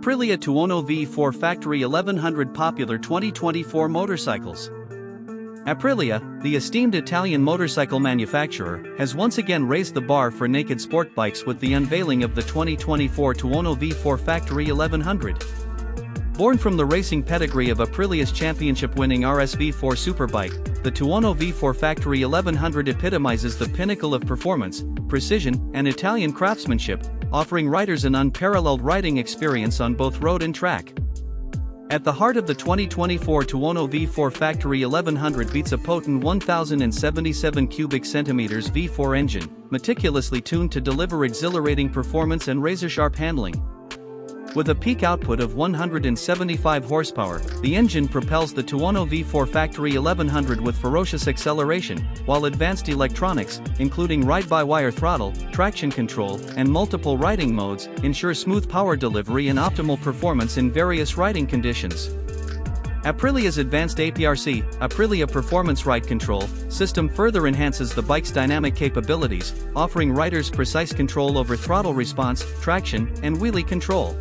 Aprilia Tuono V4 Factory 1100 popular 2024 motorcycles. Aprilia, the esteemed Italian motorcycle manufacturer, has once again raised the bar for naked sport bikes with the unveiling of the 2024 Tuono V4 Factory 1100. Born from the racing pedigree of Aprilia's championship-winning RS-V4 superbike, the Tuono V4 Factory 1100 epitomizes the pinnacle of performance, precision, and Italian craftsmanship, offering riders an unparalleled riding experience on both road and track. At the heart of the 2024 Tuono V4 Factory 1100 beats a potent 1077 cubic centimeters V4 engine, meticulously tuned to deliver exhilarating performance and razor-sharp handling. With a peak output of 175 horsepower, the engine propels the Tuono V4 Factory 1100 with ferocious acceleration, while advanced electronics, including ride-by-wire throttle, traction control, and multiple riding modes, ensure smooth power delivery and optimal performance in various riding conditions. Aprilia's advanced APRC, Aprilia Performance Ride Control, system further enhances the bike's dynamic capabilities, offering riders precise control over throttle response, traction, and wheelie control.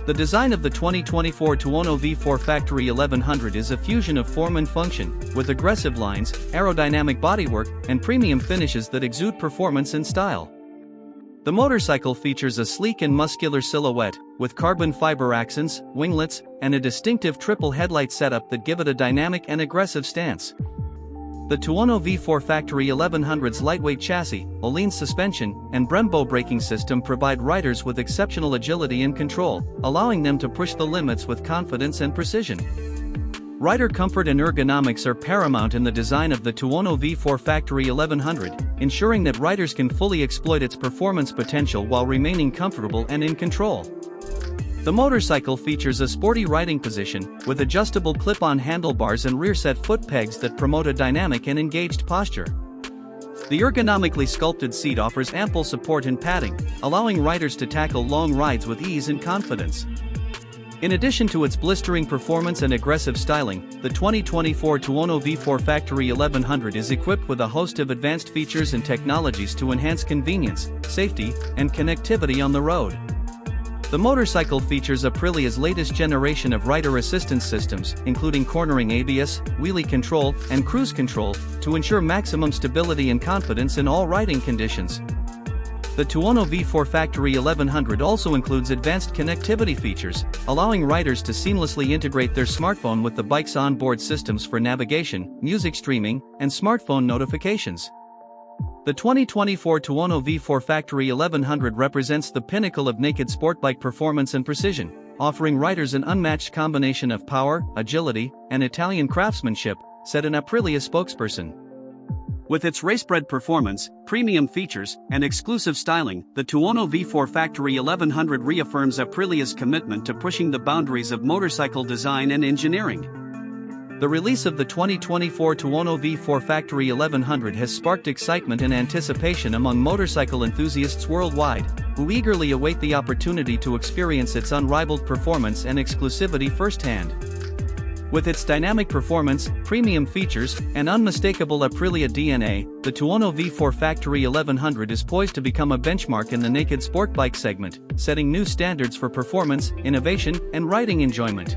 The design of the 2024 Tuono V4 Factory 1100 is a fusion of form and function, with aggressive lines, aerodynamic bodywork, and premium finishes that exude performance and style. The motorcycle features a sleek and muscular silhouette, with carbon fiber accents, winglets, and a distinctive triple headlight setup that give it a dynamic and aggressive stance. The Tuono V4 Factory 1100's lightweight chassis, lean suspension, and Brembo braking system provide riders with exceptional agility and control, allowing them to push the limits with confidence and precision. Rider comfort and ergonomics are paramount in the design of the Tuono V4 Factory 1100, ensuring that riders can fully exploit its performance potential while remaining comfortable and in control. The motorcycle features a sporty riding position, with adjustable clip-on handlebars and rear-set foot pegs that promote a dynamic and engaged posture. The ergonomically sculpted seat offers ample support and padding, allowing riders to tackle long rides with ease and confidence. In addition to its blistering performance and aggressive styling, the 2024 Tuono V4 Factory 1100 is equipped with a host of advanced features and technologies to enhance convenience, safety, and connectivity on the road. The motorcycle features Aprilia's latest generation of rider assistance systems, including cornering ABS, wheelie control, and cruise control, to ensure maximum stability and confidence in all riding conditions. The Tuono V4 Factory 1100 also includes advanced connectivity features, allowing riders to seamlessly integrate their smartphone with the bike's onboard systems for navigation, music streaming, and smartphone notifications. The 2024 Tuono V4 Factory 1100 represents the pinnacle of naked sport bike performance and precision, offering riders an unmatched combination of power, agility, and Italian craftsmanship, said an Aprilia spokesperson. With its race-bred performance, premium features, and exclusive styling, the Tuono V4 Factory 1100 reaffirms Aprilia's commitment to pushing the boundaries of motorcycle design and engineering. The release of the 2024 Tuono V4 Factory 1100 has sparked excitement and anticipation among motorcycle enthusiasts worldwide, who eagerly await the opportunity to experience its unrivaled performance and exclusivity firsthand. With its dynamic performance, premium features, and unmistakable Aprilia DNA, the Tuono V4 Factory 1100 is poised to become a benchmark in the naked sport bike segment, setting new standards for performance, innovation, and riding enjoyment.